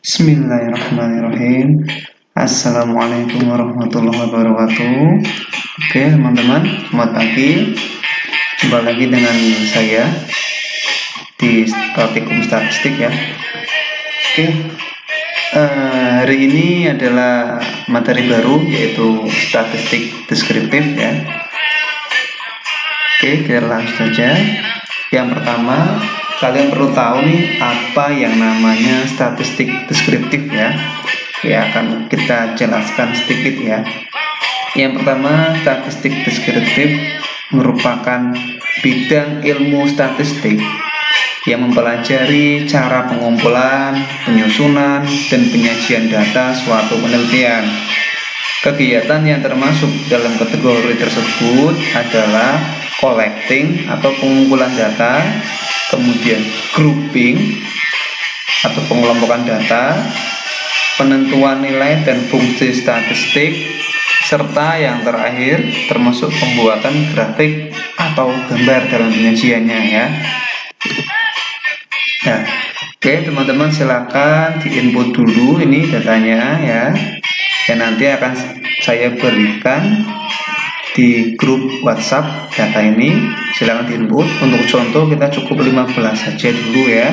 Bismillahirrahmanirrahim. Assalamualaikum warahmatullahi wabarakatuh. Oke teman-teman, selamat pagi. Jumpa lagi dengan saya di praktikum statistik ya. Oke, hari ini adalah materi baru yaitu statistik deskriptif ya. Oke, kita langsung saja. Yang pertama, kalian perlu tahu nih apa yang namanya statistik deskriptif ya. Ya, akan kita jelaskan sedikit ya. Yang pertama, statistik deskriptif merupakan bidang ilmu statistik yang mempelajari cara pengumpulan, penyusunan, dan penyajian data suatu penelitian. Kegiatan yang termasuk dalam kategori tersebut adalah collecting atau pengumpulan data, kemudian grouping atau pengelompokan data, penentuan nilai dan fungsi statistik, serta yang terakhir termasuk pembuatan grafik atau gambar dalam penyajiannya ya. Nah, oke teman-teman, silakan diinput dulu ini datanya ya. Dan nanti akan saya berikan di grup WhatsApp data ini, silakan diinput. Untuk contoh kita cukup 15 saja dulu ya.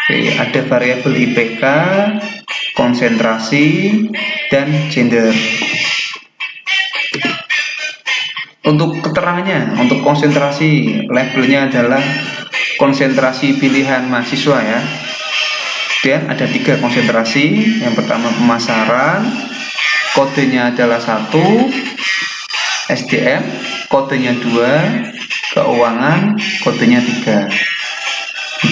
Oke, ada variabel IPK, konsentrasi, dan gender. Untuk keterangannya, untuk konsentrasi labelnya adalah konsentrasi pilihan mahasiswa ya. Dan ada 3 konsentrasi. Yang pertama pemasaran, kodenya adalah 1, SDM, kodenya 2, keuangan, kodenya 3.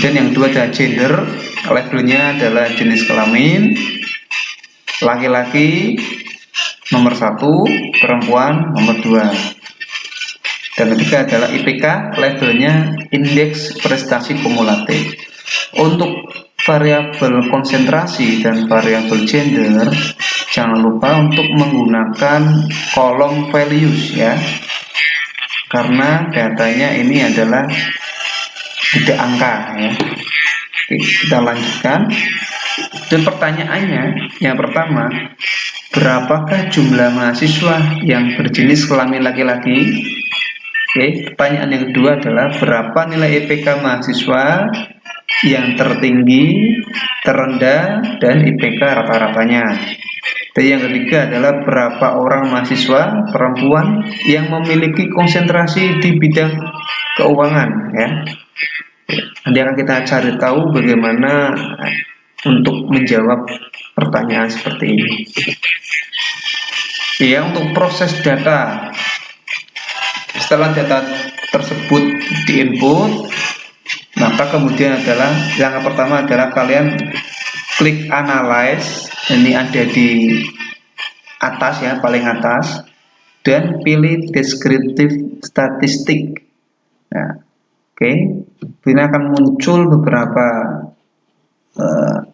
Dan yang kedua ada gender, labelnya adalah jenis kelamin, laki-laki nomor 1, perempuan nomor 2. Dan ketiga adalah IPK, labelnya indeks prestasi kumulatif. Untuk variabel konsentrasi dan variabel gender, jangan lupa untuk menggunakan kolom values ya, karena datanya ini adalah tidak angka ya. Oke, kita lanjutkan. Dan pertanyaannya yang pertama, berapakah jumlah mahasiswa yang berjenis kelamin laki-laki? Oke, pertanyaan yang kedua adalah berapa nilai IPK mahasiswa yang tertinggi, terendah, dan IPK rata-ratanya. Dan yang ketiga adalah berapa orang mahasiswa perempuan yang memiliki konsentrasi di bidang keuangan ya. Nanti akan kita cari tahu bagaimana untuk menjawab pertanyaan seperti ini. Ya, untuk proses data, setelah data tersebut diinput, maka kemudian adalah yang pertama adalah kalian klik analyze, ini ada di atas ya, paling atas, dan pilih deskriptif statistik. Nah, oke, ini akan muncul beberapa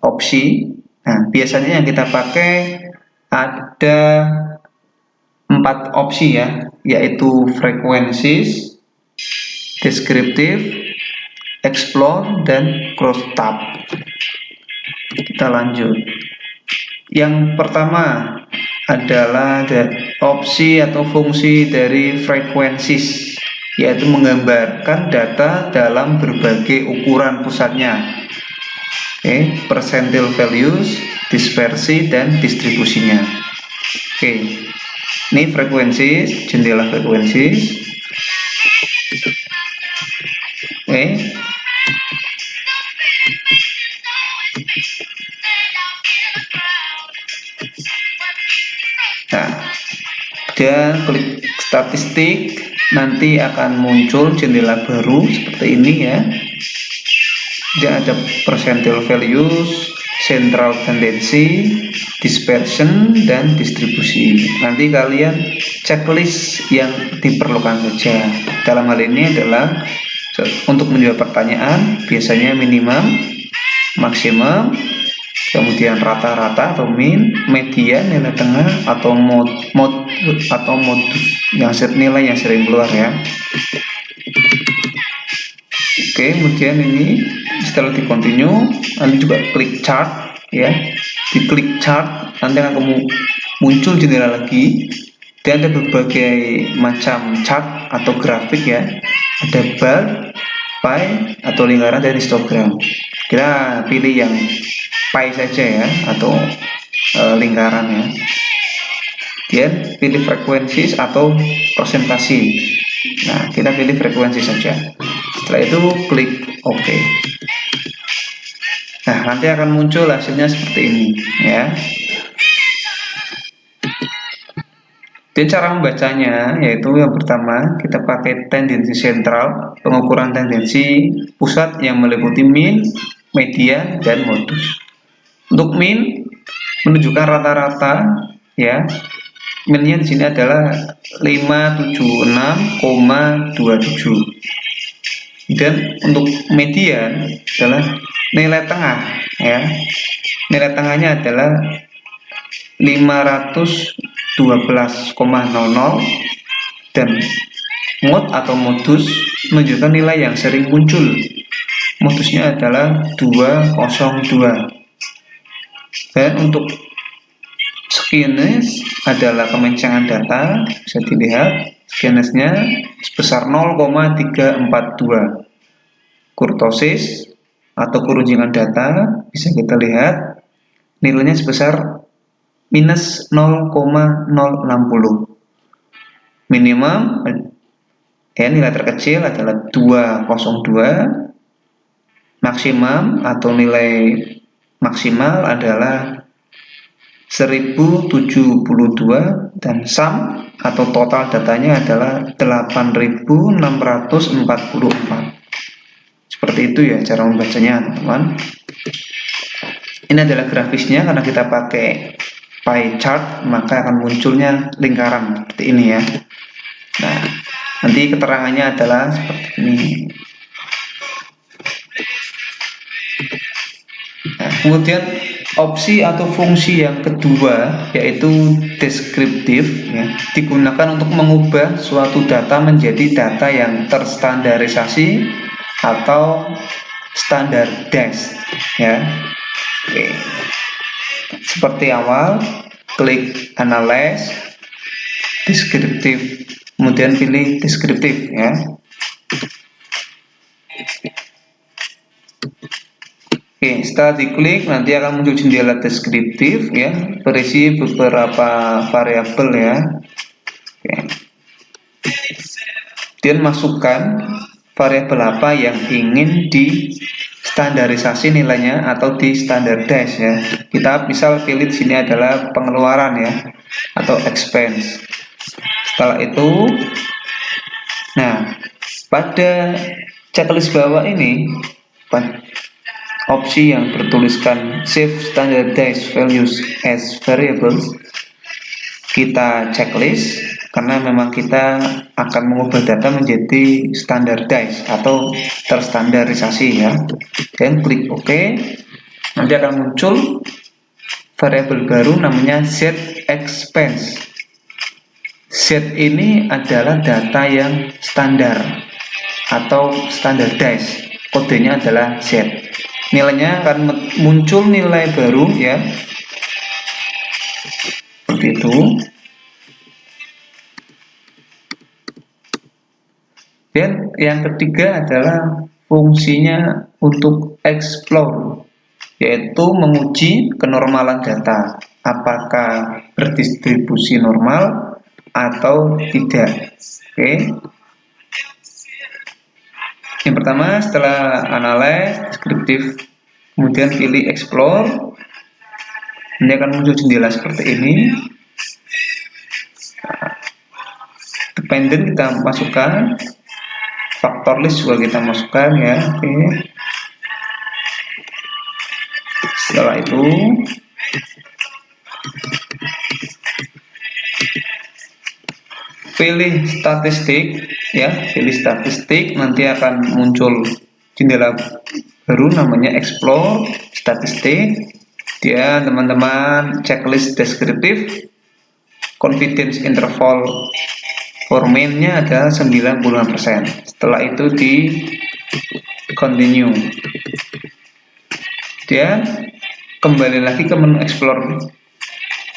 opsi. Nah, biasanya yang kita pakai ada 4 opsi ya, yaitu frequencies, deskriptif, explore, dan crosstab. Kita lanjut. Yang pertama adalah opsi atau fungsi dari frequencies, yaitu menggambarkan data dalam berbagai ukuran pusatnya. Oke, percentile values, dispersi, dan distribusinya. Oke, ini frequencies, jendela frequencies. Oke, nah, dan klik statistik, nanti akan muncul jendela baru seperti ini ya. Dan ada percentile values, central tendency, dispersion, dan distribusi. Nanti kalian checklist yang diperlukan saja. Dalam hal ini adalah untuk menjawab pertanyaan biasanya minimum, maksimum, kemudian rata-rata atau min, median, nilai tengah, atau modus yang nilai yang sering keluar ya. Oke, kemudian ini setelah di continue, nanti juga klik chart ya, diklik chart, nanti akan muncul jendela lagi. Dan ada berbagai macam chart atau grafik ya, ada bar, pie atau lingkaran dan histogram. Kita pilih yang pie saja ya, atau lingkaran ya. Kemudian pilih frekuensi atau presentasi. Nah, kita pilih frekuensi saja. Setelah itu klik OK. Nah, nanti akan muncul hasilnya seperti ini ya. Dan cara membacanya yaitu yang pertama kita pakai tendensi sentral, pengukuran tendensi pusat yang meliputi min, median, dan modus. Untuk min menunjukkan rata-rata ya. Minnya di sini adalah 576,27. Dan untuk median adalah nilai tengah ya. Nilai tengahnya adalah 512,00 dan mod atau modus menunjukkan nilai yang sering muncul. Modusnya adalah 202. Dan untuk skewness adalah kemencangan data, bisa dilihat skewnessnya sebesar 0,342. Kurtosis atau keruncingan data bisa kita lihat nilainya sebesar minus 0,060. Minimum ya, nilai terkecil adalah 202. Maksimum atau nilai maksimal adalah 1072 dan sum atau total datanya adalah 8644. Seperti itu ya cara membacanya, teman-teman. Ini adalah grafisnya, karena kita pakai pie chart maka akan munculnya lingkaran seperti ini ya. Nah, nanti keterangannya adalah seperti ini. Nah, kemudian opsi atau fungsi yang kedua yaitu deskriptif ya, digunakan untuk mengubah suatu data menjadi data yang terstandarisasi atau standardized ya. Oke. Seperti awal, klik analyze, deskriptif, kemudian pilih deskriptif ya. Oke, setelah diklik nanti akan muncul jendela deskriptif ya, berisi beberapa variabel ya. Oke. Dan masukkan variabel apa yang ingin di standarisasi nilainya atau di standardize ya. Kita misal pilih di sini adalah pengeluaran ya, atau expense. Setelah itu, nah pada checklist bawah ini opsi yang bertuliskan save standardized values as variables kita checklist, karena memang kita akan mengubah data menjadi standardized atau terstandarisasi ya. Dan klik OK. Nanti akan muncul variabel baru namanya set expense. Set ini adalah data yang standar atau standardized. Kodenya adalah set. Nilainya akan muncul nilai baru ya. Seperti itu. Dan yang ketiga adalah fungsinya untuk explore, yaitu menguji kenormalan data, apakah berdistribusi normal atau tidak. Oke. Yang pertama, setelah analyze, deskriptif, kemudian pilih explore, ini akan muncul jendela seperti ini. Dependent kita masukkan, faktor list juga kita masukkan ya. Oke. Setelah itu pilih statistik ya, pilih statistik, nanti akan muncul jendela baru namanya explore statistik. Dia teman-teman checklist deskriptif, confidence interval for mean-nya ada 95%. Setelah itu di continue. Dan kembali lagi ke menu explore.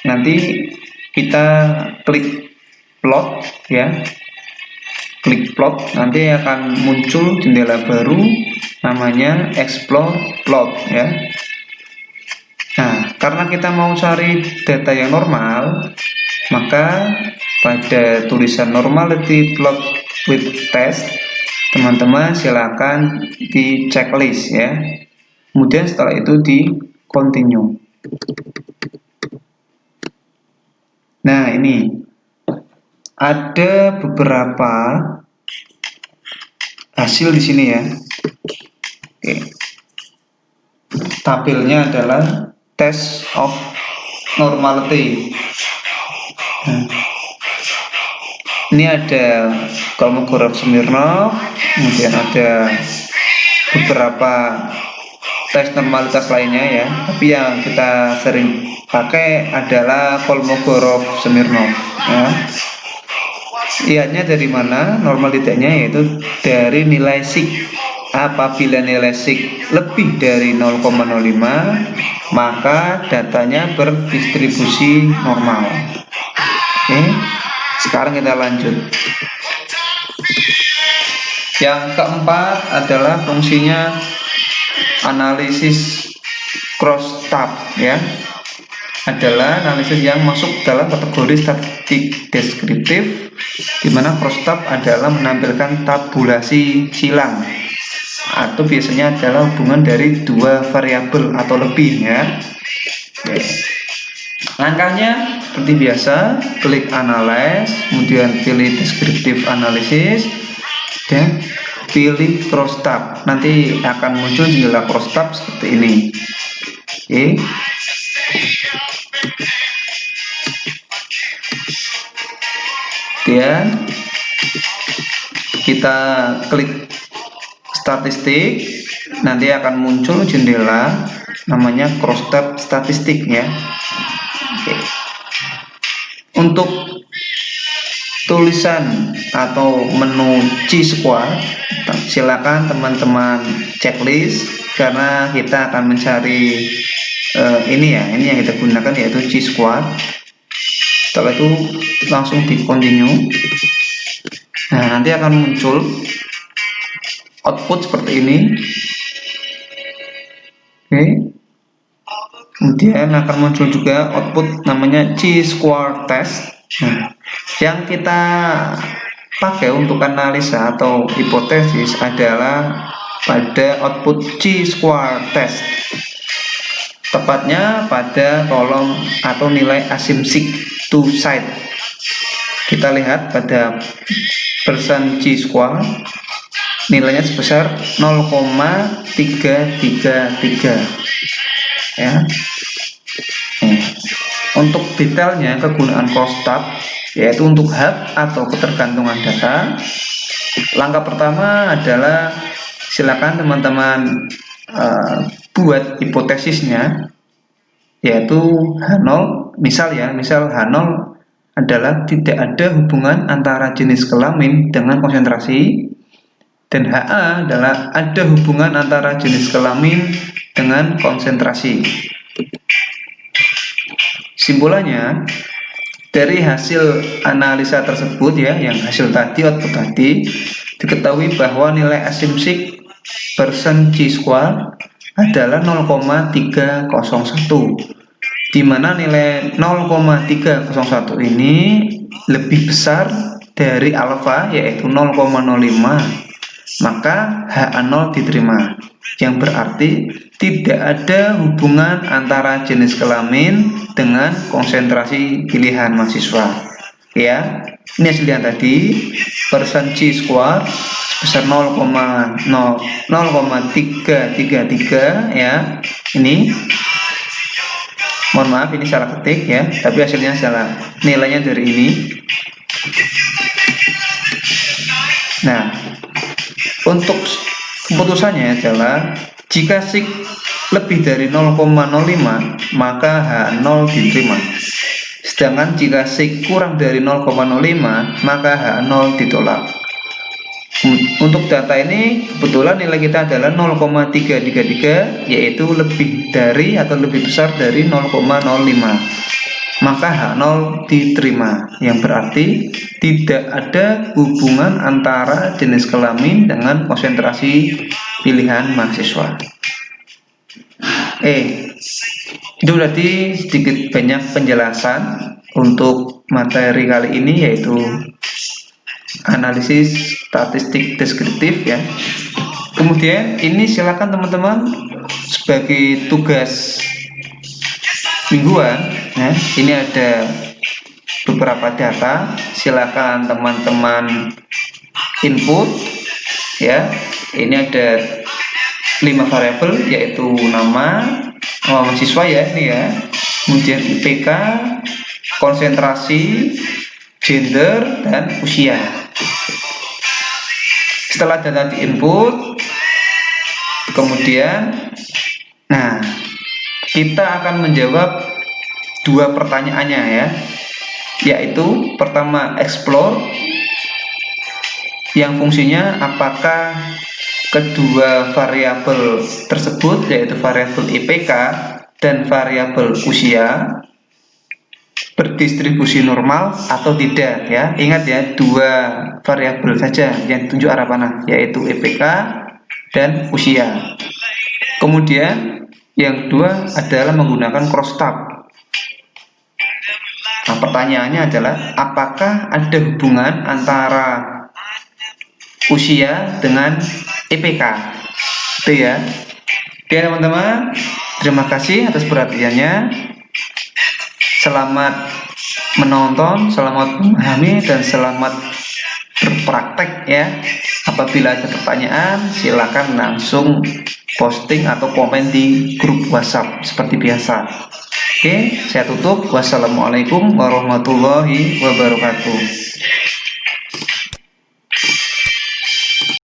Nanti kita klik plot ya, klik plot, nanti akan muncul jendela baru namanya explore plot ya. Nah, karena kita mau cari data yang normal, maka pada tulisan normality plot with test, teman-teman silakan di checklist ya. Kemudian setelah itu di continue. Nah, ini ada beberapa hasil di sini ya. Oke. Tabelnya adalah test of normality. Nah, ini ada Kolmogorov-Smirnov, kemudian ada beberapa tes normalitas lainnya ya, tapi yang kita sering pakai adalah Kolmogorov-Smirnov ya. Lihatnya dari mana normalitasnya, yaitu dari nilai sig. Apabila nilai sig lebih dari 0,05, maka datanya berdistribusi normal. Oke, sekarang kita lanjut. Yang keempat adalah fungsinya analisis crosstab ya, adalah analisis yang masuk dalam kategori statistik deskriptif, di mana crosstab adalah menampilkan tabulasi silang atau biasanya adalah hubungan dari dua variabel atau lebih ya. Langkahnya seperti biasa, klik analyze, kemudian pilih descriptive analysis dan pilih crosstab. Nanti akan muncul jendela crosstab seperti ini. Oke. Kemudian kita klik statistik, nanti akan muncul jendela namanya crosstab statistik ya. Oke. Untuk tulisan atau menu chi-square, silakan teman-teman checklist, karena kita akan mencari ini yang kita gunakan, yaitu chi-square. Setelah itu langsung di continue. Nah, nanti akan muncul output seperti ini. Oke. Kemudian akan muncul juga output namanya chi-square test. Nah, yang kita pakai untuk analisa atau hipotesis adalah pada output chi-square test, tepatnya pada kolom atau nilai asymmetric to side. Kita lihat pada persen chi-square nilainya sebesar 0,333 ya. Untuk detailnya kegunaan crosstab, yaitu untuk hak atau ketergantungan data. Langkah pertama adalah silakan teman-teman buat hipotesisnya, yaitu H0, misal H0 adalah tidak ada hubungan antara jenis kelamin dengan konsentrasi, dan HA adalah ada hubungan antara jenis kelamin dengan konsentrasi. Simpulannya, dari hasil analisa tersebut ya, yang hasil tadi, output tadi, diketahui bahwa nilai asymmetric persen chi-square adalah 0,301, di mana nilai 0,301 ini lebih besar dari alfa, yaitu 0,05, maka HA0 diterima, yang berarti tidak ada hubungan antara jenis kelamin dengan konsentrasi pilihan mahasiswa ya. Ini hasil yang tadi, persen chi-square sebesar 0,333 ya. Ini mohon maaf, ini salah ketik ya, tapi hasilnya salah, nilainya dari ini. Nah, untuk keputusannya adalah jika sig lebih dari 0,05 maka H0 diterima, sedangkan jika sig kurang dari 0,05 maka H0 ditolak. untuk data ini kebetulan nilai kita adalah 0,333, yaitu lebih dari atau lebih besar dari 0,05. Maka H0 diterima, yang berarti tidak ada hubungan antara jenis kelamin dengan konsentrasi pilihan mahasiswa. Itu berarti sedikit banyak penjelasan untuk materi kali ini, yaitu analisis statistik deskriptif ya. Kemudian ini silakan teman-teman sebagai tugas mingguan ya. Ini ada beberapa data, silakan teman-teman input ya. Ini ada 5 variabel, yaitu nama mahasiswa ya, ini ya, kemudian IPK, konsentrasi, gender, dan usia. Setelah data diinput, kemudian kita akan menjawab 2 pertanyaannya ya, yaitu pertama explore, yang fungsinya apakah kedua variabel tersebut, yaitu variabel IPK dan variabel usia, berdistribusi normal atau tidak ya. Ingat ya, 2 variabel saja yang tunjuk arah panah, yaitu IPK dan usia. Kemudian yang kedua adalah menggunakan crosstab. Nah, pertanyaannya adalah apakah ada hubungan antara usia dengan IPK, itu ya. Oke teman-teman, terima kasih atas perhatiannya. Selamat menonton, selamat memahami, dan selamat berpraktek ya. Apabila ada pertanyaan, silakan langsung posting atau komen di grup WhatsApp seperti biasa. Oke, saya tutup. Wassalamualaikum warahmatullahi wabarakatuh.